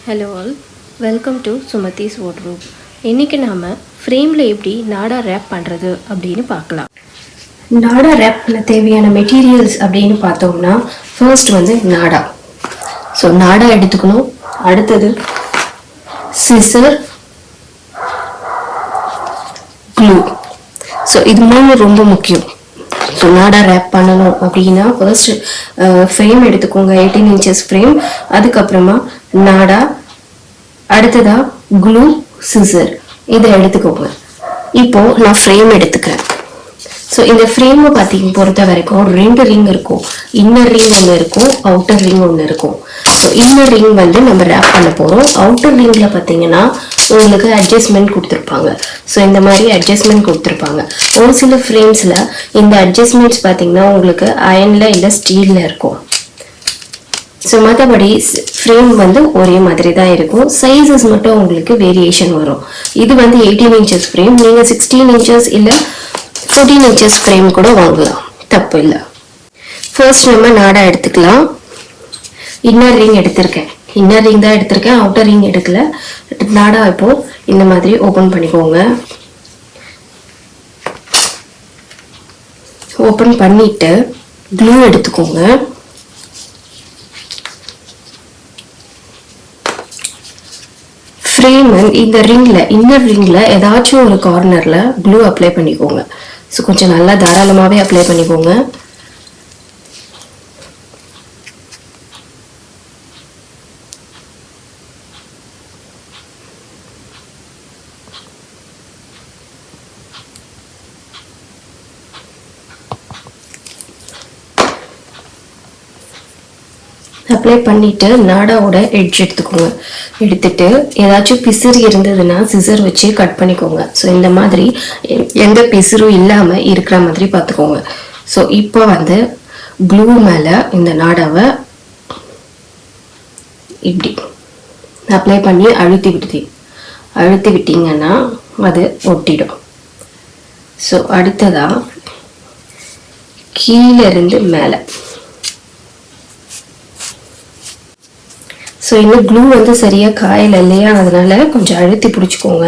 Hello all, welcome to Sumathi's wardrobe. இன்னைக்கு நாம ஃப்ரேம்ல எப்படி நாடா ரேப் பண்றது அப்படினு பார்க்கலாம். நாடா ரேப்ல தேவையான மெட்டீரியல்ஸ் அப்படினு பார்த்தோம்னா ஃபர்ஸ்ட் வந்து நாடா. சோ நாடா எடுத்துக்கணும். அடுத்து சிசர், glue. சோ இது மூணு ரொம்ப முக்கியம். ஸோ நாடா ரேப் பண்ணணும் அப்படின்னா ஃபர்ஸ்ட் ஃப்ரேம் எடுத்துக்கோங்க, 18 inches ஃப்ரேம். அதுக்கப்புறமா நாடா, அடுத்ததா க்ளூ, சிசர் இதை எடுத்துக்கோங்க. இப்போ நான் ஃப்ரேம் எடுத்துக்கிறேன். ஸோ இந்த ஃப்ரேமை பொறுத்த வரைக்கும் 2 ரிங் இருக்கும். இன்னர் ரிங் ஒன்று இருக்கும், அவுட்டர் ரிங் ஒன்று இருக்கும். ஸோ இன்னர் ரிங் வந்து நம்ம ரேப் பண்ண போகிறோம். அவுட்டர் ரிங்கில் பார்த்தீங்கன்னா உங்களுக்கு அட்ஜஸ்ட்மெண்ட் கொடுத்துருப்பாங்க. ஸோ இந்த மாதிரி அட்ஜஸ்ட்மெண்ட் கொடுத்துருப்பாங்க. ஒரு சில ஃப்ரேம்ஸில் இந்த அட்ஜஸ்ட்மெண்ட்ஸ் பார்த்தீங்கன்னா உங்களுக்கு அயனில் இல்லை ஸ்டீலில் இருக்கும். ஸோ மற்றபடி ஃப்ரேம் வந்து ஒரே மாதிரி தான் இருக்கும். சைஸஸ் மட்டும் உங்களுக்கு வேரியேஷன் வரும். இது வந்து 18 inches ஃப்ரேம். நீங்கள் 16 inches இல்லை 14 inches ஃப்ரேம் கூட வாங்கலாம், தப்பு இல்லை. ஃபர்ஸ்ட் நம்ம நாடா எடுத்துக்கலாம். இன்னர் ரிங் எடுத்திருக்கேன், இன்னர் ரிங் தான் எடுத்திருக்கேன், அவுட்டர் ரிங் எடுக்கல. நாடா இப்போ இந்த மாதிரி ஓப்பன் பண்ணிக்கோங்க. ஓப்பன் பண்ணிட்டு க்ளூ எடுத்துக்கோங்க. ஃப்ரேம் இந்த ரிங்ல, இன்னர் ரிங்ல ஏதாச்சும் ஒரு கார்னர்ல க்ளூ அப்ளை பண்ணிக்கோங்க. ஸோ கொஞ்சம் நல்லா தாராளமாகவே அப்ளை பண்ணிக்கோங்க. அப்ளை பண்ணிட்டு நாடாவோட எட்ஜ் எடுத்துக்கோங்க. எடுத்துட்டு ஏதாச்சும் பிசுறு இருந்ததுன்னா சிசர் வச்சு கட் பண்ணிக்கோங்க. ஸோ இந்த மாதிரி எந்த பிசுறும் இல்லாமல் இருக்கிற மாதிரி பார்த்துக்கோங்க. ஸோ இப்போ வந்து க்ளூ மேலே இந்த நாடாவை இப்படி அப்ளை பண்ணி அழுத்தி விட்டீங்கன்னா அது ஒட்டிடும். ஸோ அடுத்ததா கீழே இருந்து மேலே. ஸோ இன்னும் க்ளூ வந்து சரியாக காயல இல்லையா, அதனால கொஞ்சம் அழுத்தி பிடிச்சிக்கோங்க.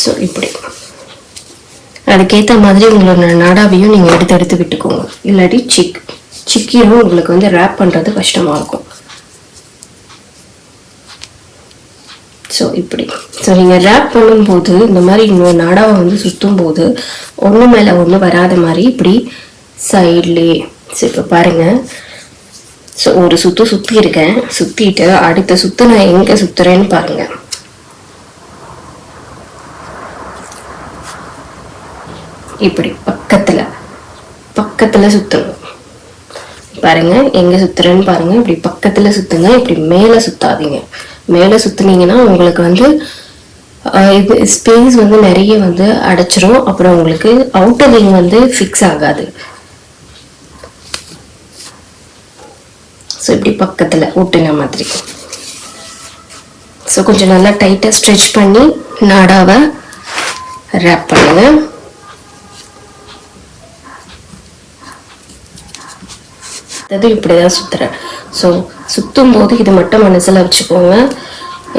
ஸோ இப்படி அதுக்கேற்ற மாதிரி உங்களோட நாடாவையும் நீங்கள் எடுத்து விட்டுக்கோங்க. இல்லாட்டி சிக்கியும் உங்களுக்கு வந்து ரேப் பண்ணுறது கஷ்டமாக இருக்கும். ஸோ இப்படி நீங்கள் ரேப் பண்ணும்போது இந்த மாதிரி இன்னொரு நாடாவை வந்து சுற்றும் போது ஒன்று மேலே ஒன்று வராத மாதிரி இப்படி சைட்லேயே. ஸோ இப்போ பாருங்கள், ஸோ ஒரு சுற்றி இருக்கேன். சுற்றிட்டு அடுத்த சுற்று நான் எங்கே சுற்றுறேன்னு பாருங்க. இப்படி பக்கத்தில் சுற்றணும். பாருங்க எங்கே சுற்றுறேன்னு பாருங்க. இப்படி பக்கத்தில் சுற்றுங்க. இப்படி மேலே சுற்றாதீங்க. மேலே சுற்றுனீங்கன்னா உங்களுக்கு வந்து இது ஸ்பேஸ் வந்து நிறைய வந்து அடைச்சிரும். அப்புறம் உங்களுக்கு அவுட்டர் ரிங் வந்து ஃபிக்ஸ் ஆகாது. ஸோ இப்படி பக்கத்தில் ஒட்டுன மாதிரி. ஸோ கொஞ்சம் நல்லா டைட்டாக ஸ்ட்ரெச் பண்ணி நாடாவை ரேப் பண்ணுங்க. அது இப்படி தான் சுற்றுறேன். ஸோ சுற்றும் போது இது மட்டும் மனசில் வச்சுக்கோங்க.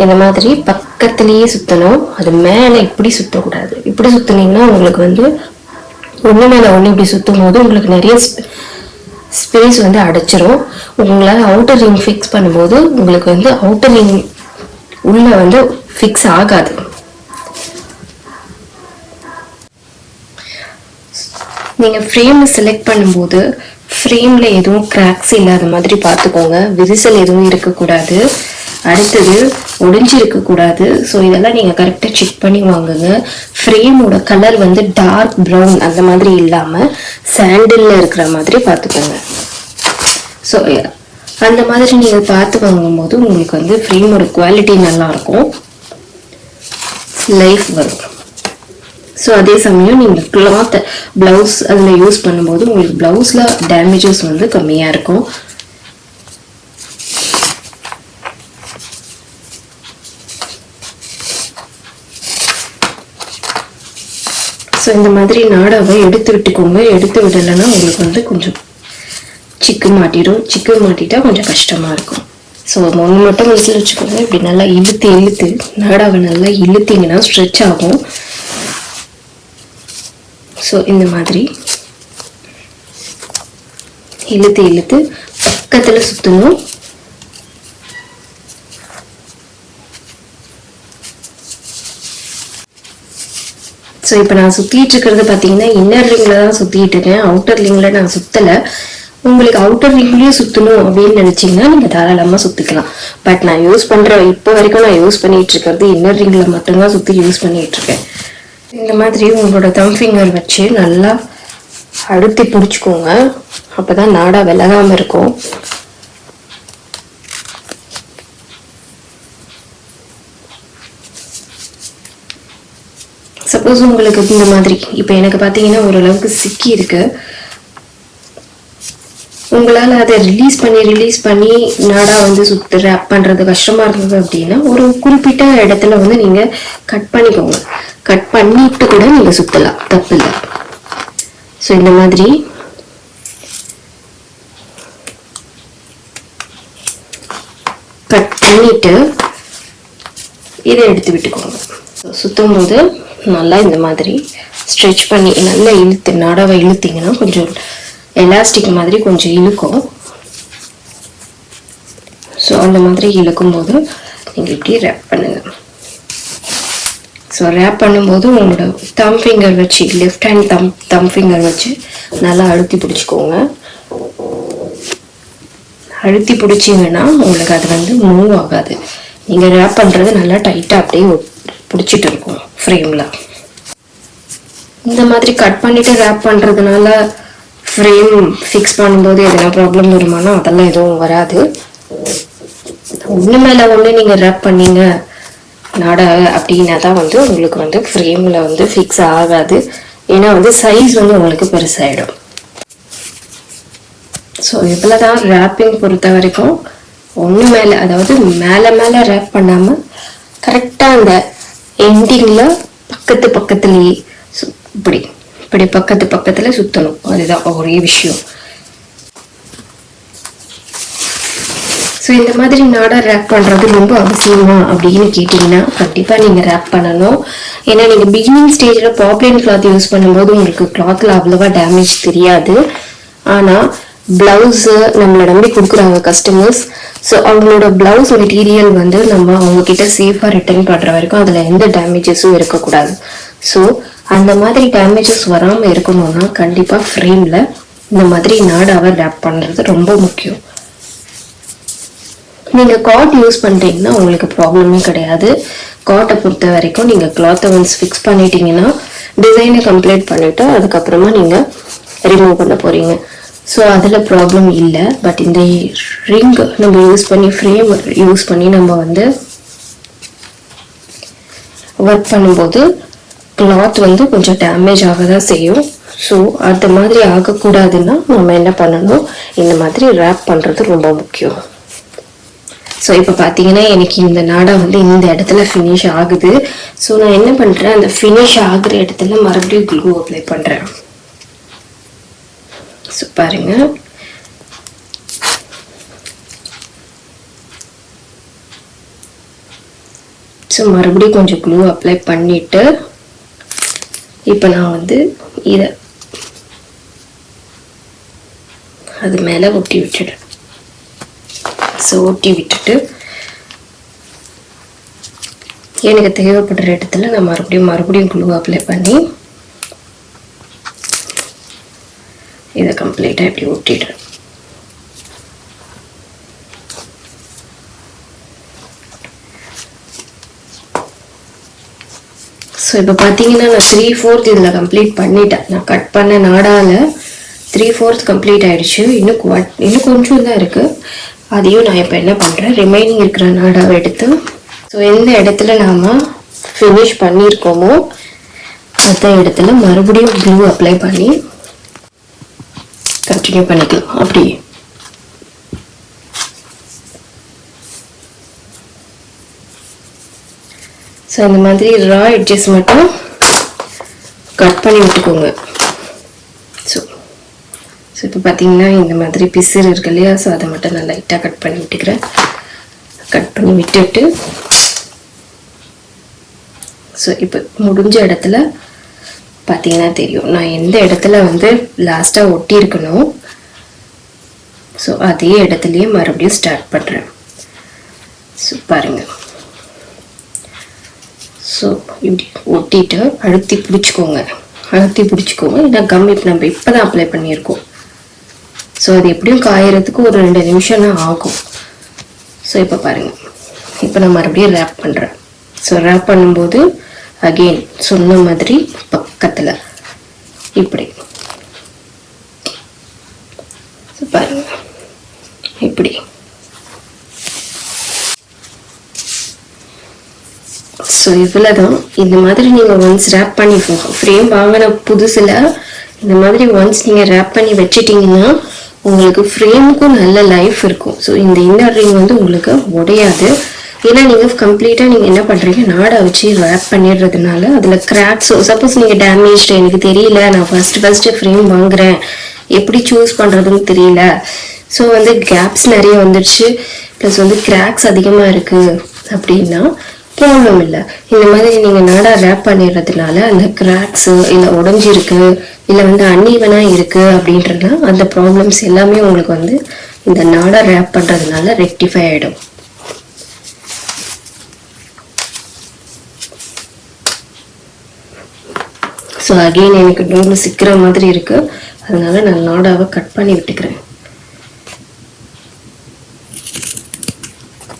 இந்த மாதிரி பக்கத்துலேயே சுற்றணும். அது மேலே இப்படி சுற்றக்கூடாது. இப்படி சுற்றுனீங்கன்னா உங்களுக்கு வந்து ஒன்று மேலே ஒன்று இப்படி சுற்றும் போது உங்களுக்கு நிறைய ஸ்பேஸ் வந்து அடைச்சிரும். உங்களால் அவுட்டர் ரிங் ஃபிக்ஸ் பண்ணும்போது உங்களுக்கு வந்து அவுட்டர் ரிங் உள்ள வந்து ஃபிக்ஸ் ஆகாது. நீங்கள் ஃப்ரேமை செலக்ட் பண்ணும்போது ஃப்ரேமில் எதுவும் கிராக்ஸ் இல்லாத மாதிரி பார்த்துக்கோங்க. விரிசல் எதுவும் இருக்கக்கூடாது. அடுத்தது ஒடிஞ்சு இருக்கக்கூடாது. ஸோ இதெல்லாம் நீங்கள் கரெக்டாக செக் பண்ணி வாங்குங்க. ஃப்ரேமோட கலர் வந்து டார்க் ப்ரௌன் அந்த மாதிரி இல்லாமல் சாண்டிலில் இருக்கிற மாதிரி பார்த்துக்கோங்க. ஸோ அந்த மாதிரி நீங்கள் பார்த்து வாங்கும்போது உங்களுக்கு வந்து ஃப்ரேமோட குவாலிட்டி நல்லாயிருக்கும், லைஃப் வரும். ஸோ அதே சமயம் நீங்கள் கிளாத் ப்ளவுஸ் அதில் யூஸ் பண்ணும்போது உங்களுக்கு ப்ளவுஸில் டேமேஜஸ் வந்து கம்மியாக இருக்கும். ஸோ இந்த மாதிரி நாடாவை எடுத்து விட்டுக்கோங்க. எடுத்து விடலைன்னா உங்களுக்கு வந்து கொஞ்சம் சிக்கு மாட்டிடும். சிக்கு மாட்டிட்டா கொஞ்சம் கஷ்டமாக இருக்கும். ஸோ ஒன்று மட்டும் மனசில் வச்சுக்கோங்க. இப்படி நல்லா இழுத்து நாடாவை நல்லா இழுத்தீங்கன்னா ஸ்ட்ரெச் ஆகும். ஸோ இந்த மாதிரி இழுத்து பக்கத்தில் சுற்றணும். ஸோ இப்போ நான் சுற்றிட்டு இருக்கிறது பார்த்தீங்கன்னா இன்னர் ரிங்கில் தான் சுற்றிட்டு இருக்கேன். அவுட்டர் ரிங்கில் நான் சுற்றலை. உங்களுக்கு அவுட்டர் ரிங்லேயும் சுற்றணும் அப்படின்னு நினச்சிங்கன்னா நீங்கள் தாராளமாக சுற்றிக்கலாம். பட் நான் இப்போ வரைக்கும் நான் யூஸ் பண்ணிட்டு இருக்கிறது இன்னர் ரிங்கில் மட்டும்தான் சுற்றி யூஸ் பண்ணிட்டு இருக்கேன். இந்த மாதிரி உங்களோட தம் ஃபிங்கர் வச்சு நல்லா அழுத்தி பிடிச்சிக்கோங்க. அப்போ தான் நாடா விலகாமல் இருக்கும். சப்போஸ் உங்களுக்கு இந்த மாதிரி இப்போ எனக்கு பார்த்தீங்கன்னா ஓரளவுக்கு சிக்கி இருக்கு. உங்களால் அதை ரிலீஸ் பண்ணி நாடா வந்து ரேப் பண்ணுறது கஷ்டமாக இருந்தது அப்படின்னா ஒரு குறிப்பிட்ட இடத்துல வந்து நீங்கள் கட் பண்ணிக்கோங்க. கட் பண்ணிட்டு கூட நீங்கள் சுற்றலாம், தப்பு இல்லை. ஸோ இந்த மாதிரி கட் பண்ணிட்டு இதை எடுத்து விட்டுக்கோங்க. சுற்றும் போது நல்லா இந்த மாதிரி ஸ்ட்ரெச் பண்ணி நல்லா நாடாவை இழுத்தீங்கன்னா கொஞ்சம் எலாஸ்டிக் மாதிரி கொஞ்சம் இழுக்கும். ஸோ அந்த மாதிரி இழுக்கும்போது நீங்கள் இப்படி ரேப் பண்ணுங்க. ஸோ ரேப் பண்ணும்போது உங்களோட தம் ஃபிங்கர் வச்சு லெஃப்ட் ஹேண்ட் தம் ஃபிங்கர் வச்சு நல்லா அழுத்தி பிடிச்சிக்கோங்க. அழுத்தி பிடிச்சிங்கன்னா உங்களுக்கு அது வந்து மூவ் ஆகாது. நீங்கள் ரேப் பண்ணுறது நல்லா டைட்டாக அப்படியே பிடிச்சிட்டு இருக்கும் ஃப்ரேமில். இந்த மாதிரி கட் பண்ணிவிட்டு ரேப் பண்ணுறதுனால ஃப்ரேம் ஃபிக்ஸ் பண்ணும்போது எதனா ப்ராப்ளம் வருமானா அதெல்லாம் எதுவும் வராது. ஒன்று மேலே ஒன்று நீங்கள் ரேப் பண்ணீங்க நாடா அப்படின்னா தான் வந்து உங்களுக்கு வந்து ஃப்ரேமில் வந்து ஃபிக்ஸ் ஆகாது. ஏன்னா வந்து சைஸ் வந்து உங்களுக்கு பெருசாகிடும். ஸோ இவ்வளோ தான் ரேப்பிங் பொறுத்த வரைக்கும். ஒன்று மேலே அதாவது மேலே ரேப் பண்ணாமல் கரெக்டாக அந்த எண்டிங்கில் பக்கத்துலேயே இப்படி பக்கத்தில் சுற்றணும். அதுதான் ஒரே விஷயம். ஸோ இந்த மாதிரி நாடா ரேப் பண்ணுறது ரொம்ப அவசியமா அப்படின்னு கேட்டிங்கன்னா கண்டிப்பாக நீங்கள் ரேப் பண்ணணும். ஏன்னா நீங்கள் பிகினிங் ஸ்டேஜில் பாப்லைன் கிளாத் யூஸ் பண்ணும்போது உங்களுக்கு கிளாத்தில் அவ்வளோவா டேமேஜ் தெரியாது. ஆனால் பிளவுஸு நம்மளை நம்பி கொடுக்குறாங்க கஸ்டமர்ஸ். ஸோ அவங்களோட பிளவுஸ் மெட்டீரியல் வந்து நம்ம அவங்கக்கிட்ட சேஃபாக ரிட்டர்ன் பண்ணுற வரைக்கும் அதில் எந்த டேமேஜஸும் இருக்கக்கூடாது. ஸோ அந்த மாதிரி டேமேஜஸ் வராமல் இருக்கணும்னா கண்டிப்பாக ஃப்ரேமில் இந்த மாதிரி நாடாவை ரேப் பண்ணுறது ரொம்ப முக்கியம். நீங்கள் காட் யூஸ் பண்ணுறீங்கன்னா உங்களுக்கு ப்ராப்ளமே கிடையாது. காட்டை பொறுத்த வரைக்கும் நீங்கள் கிளாத்தை ஒன்ஸ் ஃபிக்ஸ் பண்ணிட்டீங்கன்னா டிசைனை கம்ப்ளீட் பண்ணிவிட்டு அதுக்கப்புறமா நீங்கள் ரிமூவ் பண்ண போகிறீங்க. ஸோ அதில் ப்ராப்ளம் இல்லை. பட் இந்த ரிங் நம்ம யூஸ் பண்ணி ஃப்ரேம் யூஸ் பண்ணி நம்ம வந்து ஒர்க் பண்ணும்போது கிளாத் வந்து கொஞ்சம் டேமேஜ் ஆக தான் செய்யும். ஸோ அந்த மாதிரி ஆகக்கூடாதுன்னா நம்ம என்ன பண்ணணும், இந்த மாதிரி ரேப் பண்ணுறது ரொம்ப முக்கியம். ஸோ இப்போ பார்த்தீங்கன்னா எனக்கு இந்த நாடா வந்து இந்த இடத்துல ஃபினிஷ் ஆகுது. ஸோ நான் என்ன பண்ணுறேன், அந்த ஃபினிஷ் ஆகுற இடத்துல மறுபடியும் க்ளூ அப்ளை பண்ணுறேன். ஸோ பாருங்க, ஸோ மறுபடியும் கொஞ்சம் க்ளூ அப்ளை பண்ணிட்டு இப்போ நான் வந்து இதை அது மேலே ஒட்டி விட்டுடுறேன். ஸோ ஒட்டி விட்டுட்டு எனக்கு தேவைப்படுற இடத்துல நான் மறுபடியும் க்ளூ அப்ளை பண்ணி இதை கம்ப்ளீட்டாக இப்படி ஒட்டிடுறேன். ஸோ இப்போ பார்த்தீங்கன்னா நான் 3/4 இதில் கம்ப்ளீட் பண்ணிட்டேன். நான் கட் பண்ண நாடாவில் 3/4 கம்ப்ளீட் ஆகிடுச்சு. இன்னும் கொஞ்சம் தான் இருக்குது. அதையும் நான் இப்போ என்ன பண்ணுறேன், ரிமைனிங் இருக்கிற நாடாவை எடுத்து ஸோ எந்த இடத்துல நாம் ஃபினிஷ் பண்ணியிருக்கோமோ அந்த இடத்துல மறுபடியும் க்ளூ அப்ளை பண்ணி கண்டினியூ பண்ணிக்கலாம். அப்படி ஸோ இந்த மாதிரி ரா எட்ஜஸ் மட்டும் கட் பண்ணி விட்டுக்கோங்க. ஸோ ஸோ இப்போ பார்த்தீங்கன்னா இந்த மாதிரி பிசுறு இருக்கு இல்லையா, ஸோ அதை மட்டும் நான் லைட்டாக கட் பண்ணி விட்டுக்கிறேன். கட் பண்ணி விட்டுட்டு ஸோ இப்போ முடிஞ்ச இடத்துல பார்த்தீங்கன்னா தெரியும் நான் எந்த இடத்துல வந்து லாஸ்ட்டாக ஒட்டி இருக்கணும். ஸோ அதே இடத்துலையே மறுபடியும் ஸ்டார்ட் பண்ணுறேன். ஸோ பாருங்கள். ஸோ இப்படி ஒட்டிட்டு அழுத்தி பிடிச்சிக்கோங்க. ஏன்னா கம் இப்போ நம்ம இப்போ தான் அப்ளை பண்ணியிருக்கோம். ஸோ அது எப்படியும் காயறதுக்கு ஒரு 2 நிமிஷம் தான் ஆகும். ஸோ இப்போ பாருங்கள். இப்போ நான் மறுபடியும் ரேப் பண்ணுறேன். ஸோ ரேப் பண்ணும்போது அகெயின் சொன்ன மாதிரி பக்கத்தில் இப்படி பாருங்க. இப்படி ஸோ இவ்வளோதான். இந்த மாதிரி நீங்கள் ஒன்ஸ் ரேப் பண்ணிக்கோங்க. ஃப்ரேம் வாங்கின புதுசில் இந்த மாதிரி ஒன்ஸ் நீங்கள் ரேப் பண்ணி வச்சிட்டிங்கன்னா உங்களுக்கு ஃப்ரேமுக்கும் நல்ல லைஃப் இருக்கும். ஸோ இந்த இன்னர் ரிங் வந்து உங்களுக்கு உடையாது. ஏன்னா நீங்கள் கம்ப்ளீட்டாக நீங்கள் என்ன பண்ணுறீங்க, நாடா வச்சு ரேப் பண்ணிடுறதுனால அதில் கிராக்ஸோ சப்போஸ் நீங்கள் டேமேஜ் எனக்கு தெரியல, நான் ஃபஸ்ட்டு ஃப்ரேம் வாங்குறேன், எப்படி சூஸ் பண்ணுறதுன்னு தெரியல, ஸோ வந்து கேப்ஸ் நிறைய வந்துடுச்சு, ப்ளஸ் வந்து கிராக்ஸ் அதிகமாக இருக்குது அப்படின்னா ப்ராப்ளம் இல்லை. இந்த மாதிரி நீங்கள் நாடா ரேப் பண்ணிடுறதுனால அந்த கிராக்ஸு இல்லை உடஞ்சிருக்கு இல்லை வந்து அன்ஈவனாக இருக்குது அப்படின்றதுனா அந்த ப்ராப்ளம்ஸ் எல்லாமே உங்களுக்கு வந்து இந்த நாடா ரேப் பண்ணுறதுனால ரெக்டிஃபை ஆகிடும். ஸோ அகெயின் எனக்கு நூல் சிக்கிற மாதிரி இருக்குது, அதனால நான் நாடாவை கட் பண்ணி விட்டுக்கிறேன்.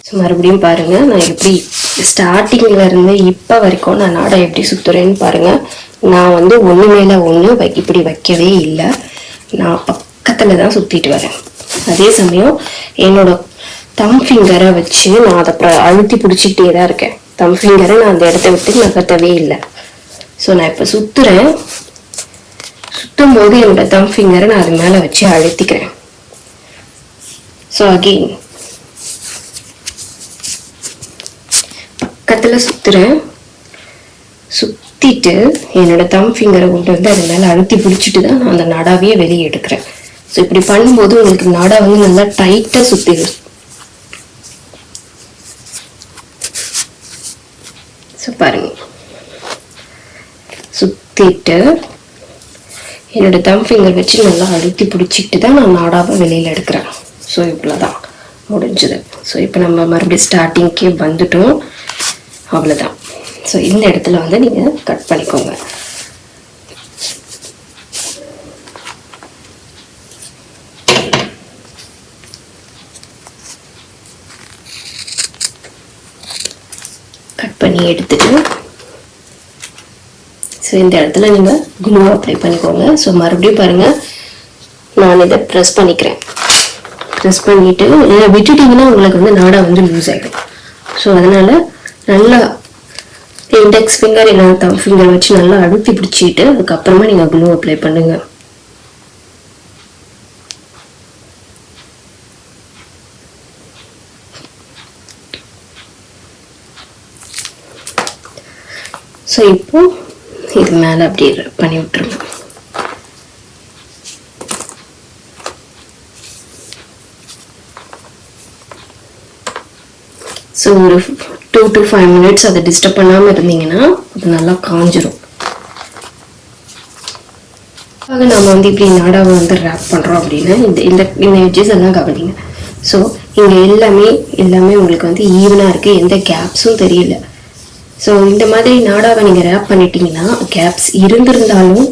ஸோ மறுபடியும் பாருங்கள் நான் எப்படி ஸ்டார்டிங்கில் இருந்து இப்போ வரைக்கும் நான் நாடா எப்படி சுற்றுறேன்னு பாருங்கள். நான் வந்து ஒன்று மேலே ஒன்று இப்படி வைக்கவே இல்லை, நான் பக்கத்தில் தான் சுற்றிட்டு வரேன். அதே சமயம் என்னோட தம் ஃபிங்கரை வச்சு நான் அதை அழுத்தி பிடிச்சிக்கிட்டே தான் இருக்கேன். தம் ஃபிங்கரை நான் அந்த இடத்த விட்டு நகர்த்தவே இல்லை. ஸோ நான் இப்போ சுற்றுறேன். சுற்றும் போது என்னோட தம் ஃபிங்கரை நான் அது மேலே வச்சு அழுத்திக்கிறேன். ஸோ அகெயின் பக்கத்தில் சுற்றுறேன். சுற்றிட்டு என்னோட தம் ஃபிங்கரை கொண்டு வந்து அது மேலே அழுத்தி பிடிச்சிட்டு தான் நான் அந்த நாடாவையே வெளியே எடுக்கிறேன். ஸோ இப்படி பண்ணும்போது உங்களுக்கு நாடா வந்து நல்லா டைட்டாக சுற்றிடும். ஸோ பாருங்க, சுற்றிட்டு என்னோட தம் ஃபிங்கர் வச்சு நல்லா அழுத்தி பிடிச்சிட்டு தான் நான் நாடாவை வெளியில் எடுக்கிறேன். ஸோ இவ்வளோதான் முடிஞ்சது. ஸோ இப்போ நம்ம மறுபடியும் ஸ்டார்டிங்கே வந்துட்டோம், அவ்வளோதான். ஸோ இந்த இடத்துல வந்து நீங்கள் கட் பண்ணிக்கோங்க. கட் பண்ணி எடுத்துட்டு ஸோ இந்த இடத்துல நீங்கள் க்ளூ அப்ளை பண்ணிக்கோங்க. ஸோ மறுபடியும் பாருங்கள், நான் இதை ப்ரெஸ் பண்ணிக்கிறேன். ப்ரெஸ் பண்ணிவிட்டு விட்டுட்டிங்கன்னா உங்களுக்கு வந்து நாடா வந்து லூஸ் ஆகிடும். ஸோ அதனால் நல்லா இண்டெக்ஸ் ஃபிங்கர் இல்லை தம் ஃபிங்கர் வச்சு நல்லா அழுத்தி பிடிச்சிட்டு அதுக்கப்புறமா நீங்கள் க்ளூ அப்ளை பண்ணுங்க. ஸோ இப்போ இது மேலே அப்படியே பண்ணி விட்டுருங்க. ஸோ ஒரு 2 to 5 minutes அதை டிஸ்டர்ப் பண்ணாமல் இருந்தீங்கன்னா அது நல்லா காஞ்சிரும். ஆக நம்ம வந்து இப்படி நாடாவை வந்து ரேப் பண்ணுறோம் அப்படின்னா இந்த எட்ஜஸ் எல்லாம் கவனிங்க. ஸோ இங்கே எல்லாமே உங்களுக்கு வந்து ஈவனாக இருக்குது, எந்த கேப்ஸும் தெரியல. ஸோ இந்த மாதிரி நாடாவை நீங்கள் ரேப் பண்ணிட்டீங்கன்னா கேப்ஸ் இருந்திருந்தாலும்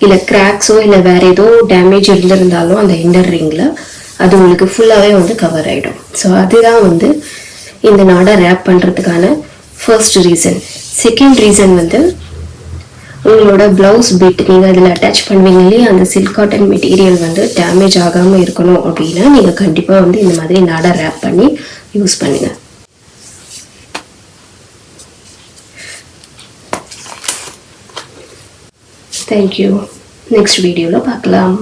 இல்லை கிராக்ஸோ இல்லை வேறு ஏதோ டேமேஜ் இருந்திருந்தாலும் அந்த இன்னர் ரிங்கில் அது உங்களுக்கு ஃபுல்லாகவே வந்து கவர் ஆகிடும். ஸோ அதுதான் வந்து இந்த நாடா ரேப் பண்ணுறதுக்கான ஃபர்ஸ்ட் ரீசன். செகண்ட் ரீசன் வந்து உங்களோட ப்ளவுஸ் பிட் நீங்கள் அதில் அட்டாச் பண்ணுவீங்க இல்லையா, அந்த சில்க் காட்டன் மெட்டீரியல் வந்து டேமேஜ் ஆகாமல் இருக்கணும் அப்படின்னா நீங்கள் கண்டிப்பாக வந்து இந்த மாதிரி நாடா ரேப் பண்ணி யூஸ் பண்ணுங்கள். தேங்க்யூ. நெக்ஸ்ட் வீடியோவில் பார்க்கலாம்.